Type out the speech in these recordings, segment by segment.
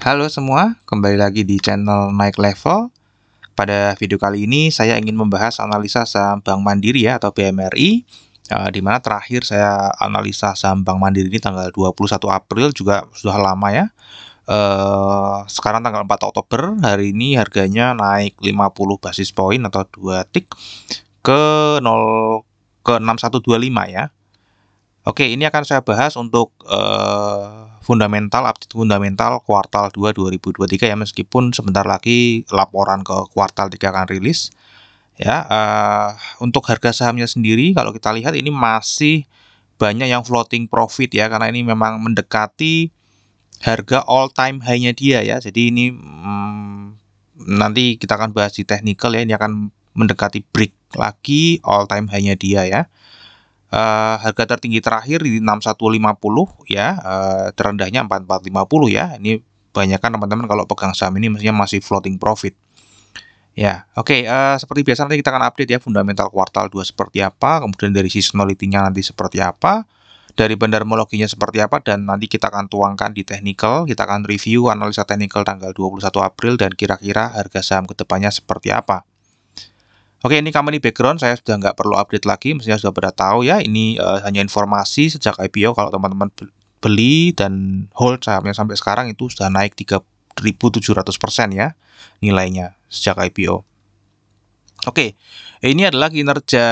Halo semua, kembali lagi di channel Naik Level. Pada video kali ini saya ingin membahas analisa saham Bank Mandiri ya atau BMRI, di mana terakhir saya analisa saham Bank Mandiri ini tanggal 21 April, juga sudah lama ya. Sekarang tanggal 4 Oktober, hari ini harganya naik 50 basis poin atau 2 tik ke 6125 ya. Oke, ini akan saya bahas untuk update fundamental kuartal 2 2023 ya, meskipun sebentar lagi laporan ke kuartal 3 akan rilis. Ya, untuk harga sahamnya sendiri kalau kita lihat ini masih banyak yang floating profit ya, karena ini memang mendekati harga all time high-nya dia ya. Jadi ini nanti kita akan bahas di technical ya, ini akan mendekati break lagi all time high-nya dia ya. Harga tertinggi terakhir di 6150 ya, terendahnya 4450 ya. Ini banyak kan teman-teman kalau pegang saham ini mestinya masih floating profit. Ya, oke, seperti biasa nanti kita akan update ya fundamental kuartal 2 seperti apa, kemudian dari seasonality-nya nanti seperti apa, dari bandarmologinya seperti apa, dan nanti kita akan tuangkan di technical, kita akan review analisa technical tanggal 21 April dan kira-kira harga saham kedepannya seperti apa. Oke, ini company background, saya sudah nggak perlu update lagi, mestinya sudah pada tahu ya, ini hanya informasi sejak IPO, kalau teman-teman beli dan hold sahamnya sampai sekarang itu sudah naik 3.700% ya nilainya sejak IPO. Oke, ini adalah kinerja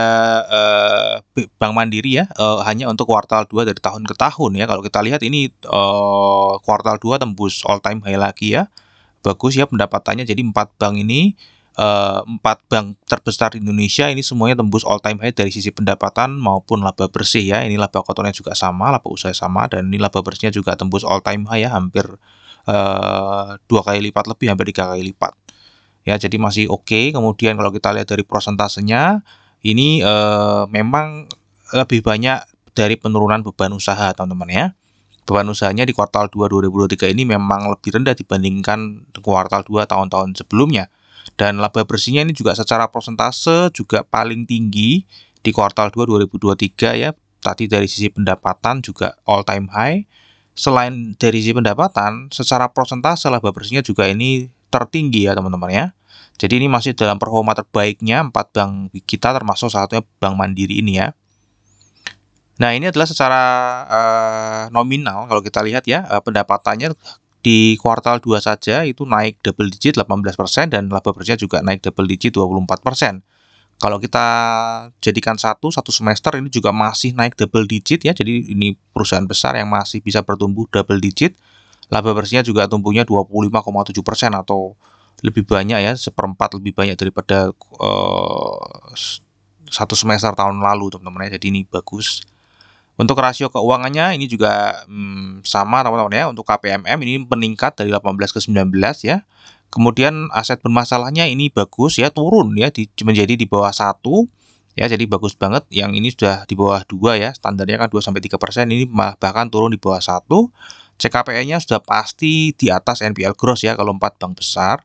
Bank Mandiri ya, hanya untuk kuartal 2 dari tahun ke tahun ya. Kalau kita lihat ini kuartal 2 tembus all time high lagi ya. Bagus ya pendapatannya, jadi 4 bank ini 4 bank terbesar di Indonesia ini semuanya tembus all time high dari sisi pendapatan maupun laba bersih ya. Ini laba kotornya juga sama, laba usaha sama, dan ini laba bersihnya juga tembus all time high ya, hampir 2 kali lipat lebih, hampir 3 kali lipat. Ya, jadi masih oke. Kemudian kalau kita lihat dari prosentasenya, ini memang lebih banyak dari penurunan beban usaha, teman-teman ya. Beban usahanya di kuartal 2 2023 ini memang lebih rendah dibandingkan kuartal 2 tahun-tahun sebelumnya. Dan laba bersihnya ini juga secara persentase juga paling tinggi di kuartal 2 2023 ya. Tadi dari sisi pendapatan juga all time high. Selain dari sisi pendapatan, secara persentase laba bersihnya juga ini tertinggi ya teman-teman ya. Jadi ini masih dalam performa terbaiknya 4 bank kita, termasuk salah satunya Bank Mandiri ini ya. Nah, ini adalah secara nominal kalau kita lihat ya, pendapatannya di kuartal 2 saja itu naik double digit 18% dan laba bersihnya juga naik double digit 24%. Kalau kita jadikan satu semester ini juga masih naik double digit ya, jadi ini perusahaan besar yang masih bisa bertumbuh double digit. Laba bersihnya juga tumbuhnya 25,7% atau lebih banyak ya, seperempat lebih banyak daripada satu semester tahun lalu teman-teman ya, jadi ini bagus. Untuk rasio keuangannya ini juga sama teman-teman ya. Untuk KPMM ini meningkat dari 18 ke 19 ya. Kemudian aset bermasalahnya ini bagus ya, turun ya menjadi di bawah 1 ya, jadi bagus banget. Yang ini sudah di bawah 2 ya, standarnya kan 2-3%, ini bahkan turun di bawah 1. CKPE-nya sudah pasti di atas NPL gross ya kalau 4 bank besar.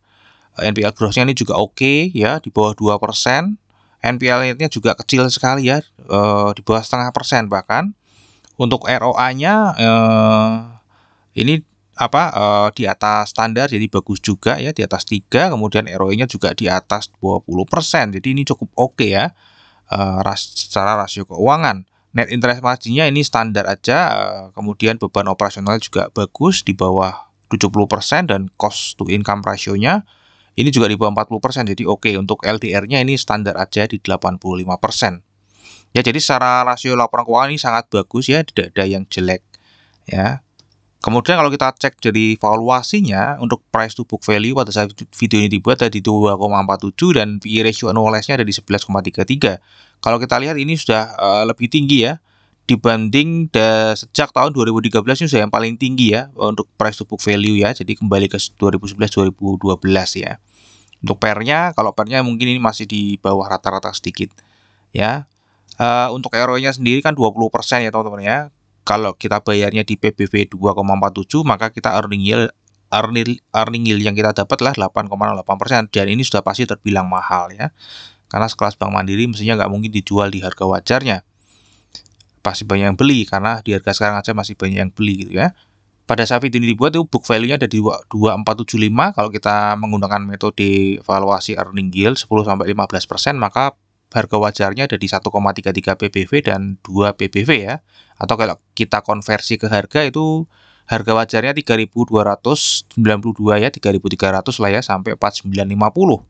NPL gross-nya ini juga oke ya, di bawah 2%. NPL-nya juga kecil sekali ya, di bawah 0,5% bahkan. Untuk ROA-nya ini di atas standar, jadi bagus juga ya, di atas 3, kemudian ROE-nya juga di atas 20%. Jadi ini cukup oke ya secara rasio keuangan. Net interest margin-nya ini standar aja, kemudian beban operasional juga bagus di bawah 70% dan cost to income ratio-nya ini juga di bawah 40%. Jadi oke. Untuk LDR-nya ini standar aja di 85%. Ya, jadi secara rasio laporan keuangan ini sangat bagus ya, tidak ada yang jelek ya. Kemudian kalau kita cek dari valuasinya untuk price to book value pada saat video ini dibuat tadi 2,47 dan PE ratio annualized-nya ada di 11,33. Kalau kita lihat ini sudah lebih tinggi ya dibanding sejak tahun 2013 ini sudah yang paling tinggi ya untuk price to book value ya. Jadi kembali ke 2011 2012 ya. Untuk PER-nya, kalau PER-nya mungkin ini masih di bawah rata-rata sedikit ya. Untuk ROE-nya sendiri kan 20% ya teman-teman ya. Kalau kita bayarnya di PBV 2,47, maka kita earning yield yang kita dapat lah 8,08%, dan ini sudah pasti terbilang mahal ya. Karena sekelas Bank Mandiri mestinya nggak mungkin dijual di harga wajarnya. Pasti banyak yang beli, karena di harga sekarang aja masih banyak yang beli gitu ya. pada saat video ini dibuat itu book value-nya ada di 2475. Kalau kita menggunakan metode valuasi earning yield 10-15%, maka harga wajarnya ada di 1,33 PBV dan 2 PBV ya. Atau kalau kita konversi ke harga itu harga wajarnya 3.292 ya, 3.300 lah ya, sampai 4.950.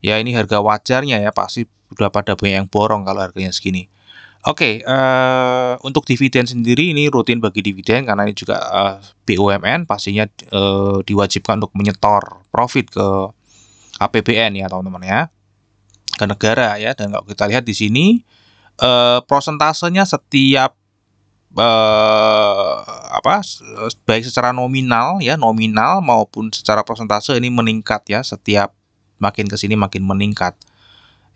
Ya ini harga wajarnya ya, pasti sudah pada banyak yang borong kalau harganya segini. Oke, untuk dividen sendiri ini rutin bagi dividen karena ini juga BUMN, pastinya diwajibkan untuk menyetor profit ke APBN ya teman-teman ya, ke negara ya. Dan kalau kita lihat di sini prosentasenya setiap baik secara nominal ya, nominal maupun secara persentase ini meningkat ya, setiap makin ke sini makin meningkat.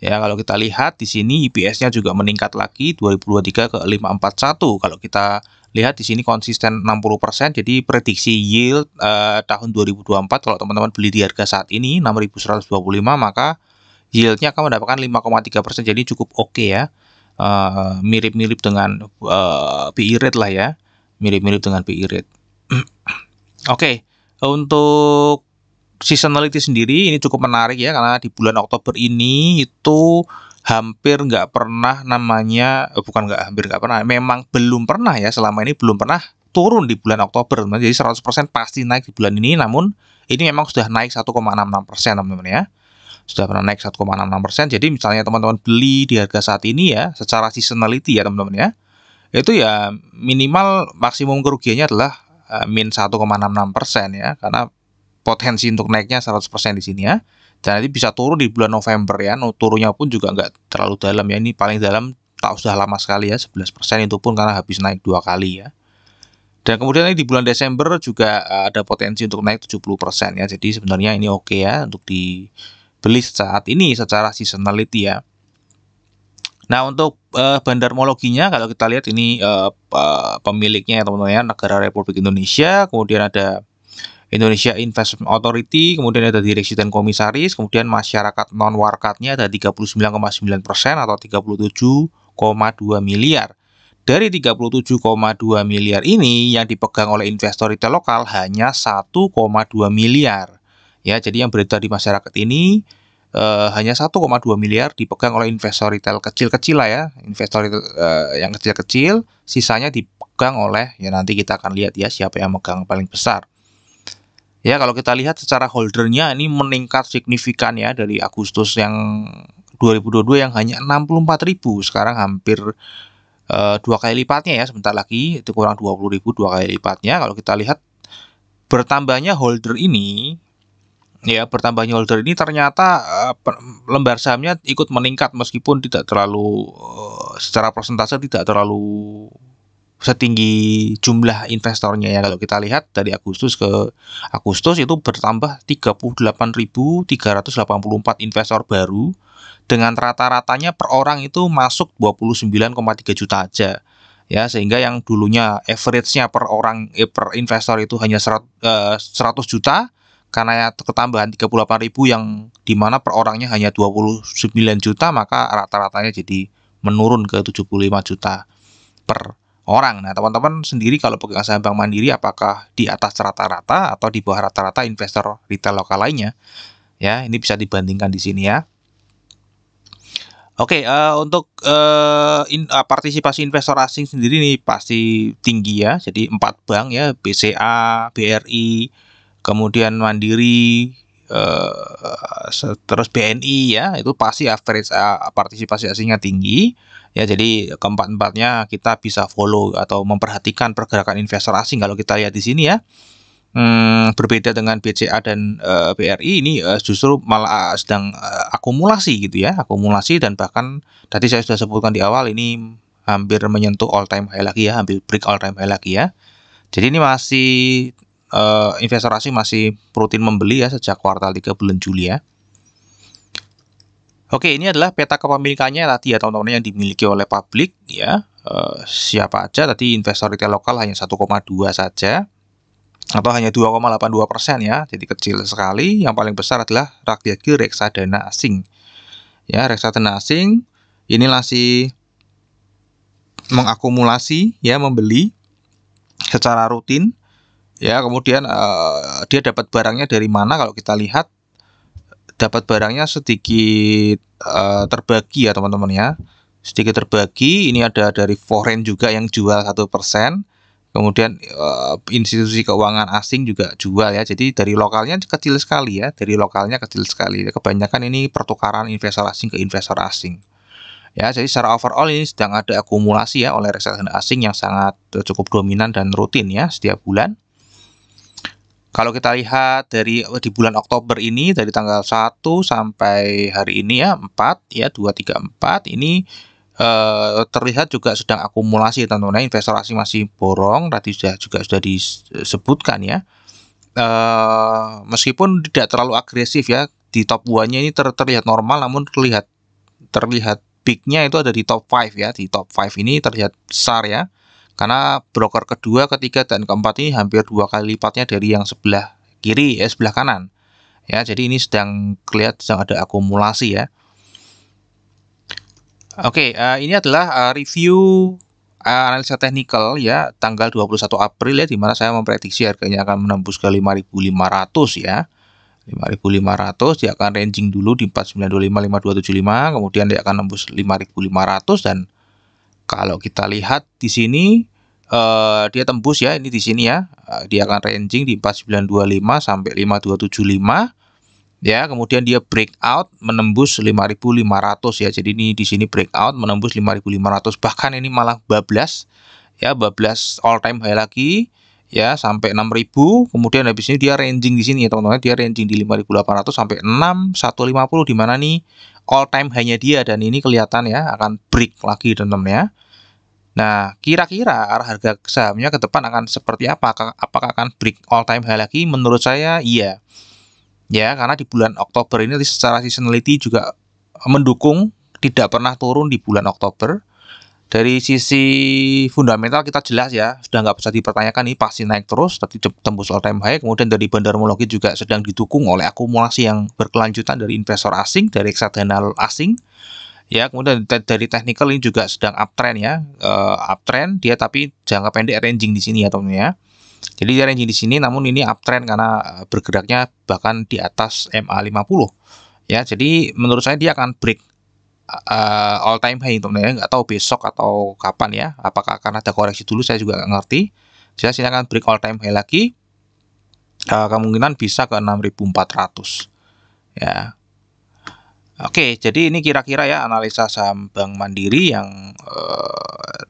Ya, kalau kita lihat di sini EPS-nya juga meningkat lagi 2023 ke 541. Kalau kita lihat di sini konsisten 60%. Jadi prediksi yield tahun 2024 kalau teman-teman beli di harga saat ini 6.125, maka yield-nya akan mendapatkan 5,3%. Jadi cukup oke ya. Mirip-mirip dengan PE rate lah ya. Mirip-mirip dengan PE rate. Oke, untuk seasonality sendiri ini cukup menarik ya, karena di bulan Oktober ini itu hampir nggak pernah namanya, hampir nggak pernah, memang belum pernah ya, selama ini belum pernah turun di bulan Oktober. Jadi 100% pasti naik di bulan ini, namun ini memang sudah naik 1,66% teman-teman ya. Sudah pernah naik 1,66%. Jadi misalnya teman-teman beli di harga saat ini ya, secara seasonality ya teman-teman ya, itu ya minimal maksimum kerugiannya adalah min 1,66% ya, karena potensi untuk naiknya 100% di sini ya. Dan nanti bisa turun di bulan November ya. Turunnya pun juga nggak terlalu dalam ya. Ini paling dalam tak sudah lama sekali ya, 11%, itu pun karena habis naik 2 kali ya. Dan kemudian di bulan Desember juga ada potensi untuk naik 70% ya. Jadi sebenarnya ini oke ya untuk dibeli saat ini secara seasonality ya. Nah, untuk bandarmologinya kalau kita lihat ini pemiliknya ya teman-teman ya, Negara Republik Indonesia, kemudian ada Indonesia Investment Authority, kemudian ada direksi dan komisaris, kemudian masyarakat non-warkatnya ada 39,9% atau 37,2 miliar. Dari 37,2 miliar ini yang dipegang oleh investor retail lokal hanya 1,2 miliar. Ya, jadi yang beredar di masyarakat ini hanya 1,2 miliar dipegang oleh investor retail kecil-kecil lah ya, investor retail, yang kecil-kecil, sisanya dipegang oleh, ya nanti kita akan lihat ya siapa yang megang paling besar. Ya, kalau kita lihat secara holdernya ini meningkat signifikan ya, dari Agustus yang 2022 yang hanya 64.000, sekarang hampir 2 kali lipatnya ya, sebentar lagi itu kurang 20.000, 2 kali lipatnya. Kalau kita lihat bertambahnya holder ini ya, ternyata lembar sahamnya ikut meningkat meskipun tidak terlalu secara persentase tidak terlalu setinggi jumlah investornya ya. Kalau kita lihat dari Agustus ke Agustus itu bertambah 38.384 investor baru, dengan rata-ratanya per orang itu masuk 29,3 juta aja ya, sehingga yang dulunya average-nya per orang per investor itu hanya 100 juta, karena ketambahan 38.000 yang dimana per orangnya hanya 29 juta, maka rata-ratanya jadi menurun ke 75 juta per orang. Nah, teman-teman sendiri kalau pegang saham Bank Mandiri apakah di atas rata-rata atau di bawah rata-rata investor retail lokal lainnya? Ya, ini bisa dibandingkan di sini ya. Oke, untuk partisipasi investor asing sendiri ini pasti tinggi ya. Jadi 4 bank ya, BCA, BRI, kemudian Mandiri, terus BNI ya, itu pasti average partisipasi asingnya tinggi ya. Jadi keempat-empatnya kita bisa follow atau memperhatikan pergerakan investor asing. Kalau kita lihat di sini ya, berbeda dengan BCA dan BRI ini justru malah sedang akumulasi gitu ya, akumulasi, dan bahkan tadi saya sudah sebutkan di awal ini hampir menyentuh all time high lagi ya, hampir break all time high lagi ya. Jadi ini masih investor asing masih rutin membeli ya sejak kuartal 3 bulan Juli ya. Oke, ini adalah peta kepemilikannya tadi ya teman-teman, yang dimiliki oleh publik ya. Siapa aja tadi, investor retail lokal hanya 1,2 saja atau hanya 2,82% ya, jadi kecil sekali. Yang paling besar adalah Rakyat reksadana asing ya. Reksadana asing ini masih mengakumulasi ya, membeli secara rutin Ya, kemudian dia dapat barangnya dari mana? Kalau kita lihat dapat barangnya sedikit terbagi ya teman-teman ya. Sedikit terbagi, ini ada dari foreign juga yang jual 1%. Kemudian institusi keuangan asing juga jual ya. Jadi dari lokalnya kecil sekali ya. Dari lokalnya kecil sekali. Kebanyakan ini pertukaran investor asing ke investor asing. Ya, jadi secara overall ini sedang ada akumulasi ya oleh reksadana asing yang sangat cukup dominan dan rutin ya setiap bulan. Kalau kita lihat dari di bulan Oktober ini dari tanggal 1 sampai hari ini ya 4 ya 2, 3, 4 ini terlihat juga sedang akumulasi teman-teman. Investor asing masih borong, tadi juga sudah disebutkan ya. Meskipun tidak terlalu agresif ya, di top 1-nya ini terlihat normal, namun terlihat peak-nya itu ada di top 5 ya. Di top 5 ini terlihat besar ya. Karena broker kedua, ketiga, dan keempat ini hampir 2 kali lipatnya dari yang sebelah kiri ya, sebelah kanan. Ya, jadi ini sedang ada akumulasi ya. Oke, ini adalah review analisa teknikal ya tanggal 21 April ya, di mana saya memprediksi harganya akan menembus ke 5.500 ya. 5.500 dia akan ranging dulu di 4925 5275, kemudian dia akan nembus 5.500 dan kalau kita lihat di sini dia tembus ya, ini di sini ya. Dia akan ranging di 4925 sampai 5275. Ya, kemudian dia breakout menembus 5.500 ya. Jadi ini di sini breakout menembus 5.500, bahkan ini malah bablas ya, bablas all time high lagi ya sampai 6.000. Kemudian habis ini dia ranging di sini ya teman-teman. Dia ranging di 5.800 sampai 6.150 di mana nih all time high-nya dia, dan ini kelihatan ya akan break lagi teman-teman ya. Nah, kira-kira arah harga sahamnya ke depan akan seperti apa? Apakah akan break all time high lagi? Menurut saya iya. Ya, karena di bulan Oktober ini secara seasonality juga mendukung, tidak pernah turun di bulan Oktober. Dari sisi fundamental kita jelas ya, sudah nggak bisa dipertanyakan, ini pasti naik terus, tadi tembus all time high. Kemudian dari bandarmologi juga sedang didukung oleh akumulasi yang berkelanjutan dari investor asing, dari reksadana asing. Ya, kemudian dari technical ini juga sedang uptrend ya, uptrend dia tapi jangka pendek ranging di sini ya teman-teman ya. Jadi dia ranging di sini, namun ini uptrend karena bergeraknya bahkan di atas MA50 ya. Jadi menurut saya dia akan break all time high teman-teman, nggak tahu besok atau kapan ya, apakah akan ada koreksi dulu, saya juga nggak ngerti. Jelas ini akan break all time high lagi, kemungkinan bisa ke 6.400 ya. Oke, jadi ini kira-kira ya analisa saham Bank Mandiri yang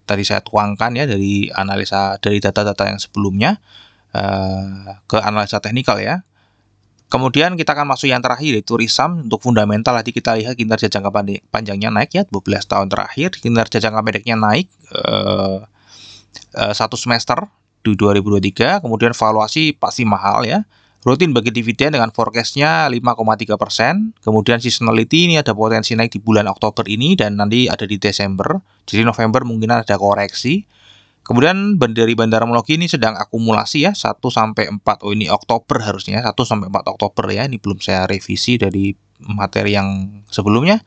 tadi saya tuangkan ya dari analisa dari data-data yang sebelumnya ke analisa teknikal ya. Kemudian kita akan masuk yang terakhir yaitu Risam. Untuk fundamental tadi kita lihat kinerja jangka panjangnya naik ya, 12 tahun terakhir kinerja jangka pendeknya naik 1 semester di 2023. Kemudian valuasi pasti mahal ya. Rutin bagi dividen dengan forecastnya 5,3%. Kemudian seasonality ini ada potensi naik di bulan Oktober ini dan nanti ada di Desember. Jadi November mungkin ada koreksi. Kemudian dari bandarmologi ini sedang akumulasi ya 1 sampai 4. Oh, ini Oktober harusnya 1 sampai 4 Oktober ya. Ini belum saya revisi dari materi yang sebelumnya.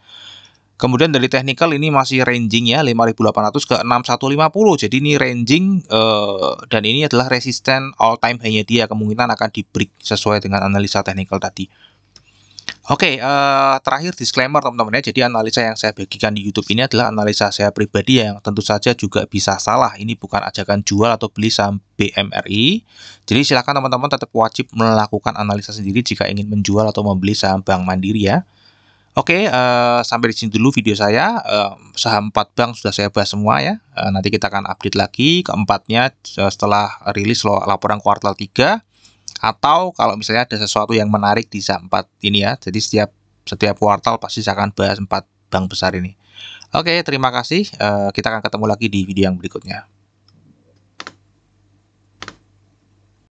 Kemudian dari technical ini masih ranging ya 5.800 ke 6.150. Jadi ini ranging dan ini adalah resisten all time high-nya dia, kemungkinan akan di break sesuai dengan analisa technical tadi. Oke, terakhir disclaimer teman-teman ya. Jadi analisa yang saya bagikan di YouTube ini adalah analisa saya pribadi yang tentu saja juga bisa salah. Ini bukan ajakan jual atau beli saham BMRI. Jadi silakan teman-teman tetap wajib melakukan analisa sendiri jika ingin menjual atau membeli saham Bank Mandiri ya. Oke, sampai di sini dulu video saya. Saham 4 bank sudah saya bahas semua ya. Nanti kita akan update lagi keempatnya setelah rilis laporan kuartal 3. Atau kalau misalnya ada sesuatu yang menarik di saham 4 ini ya. Jadi setiap kuartal pasti saya akan bahas 4 bank besar ini. Oke, terima kasih. Kita akan ketemu lagi di video yang berikutnya.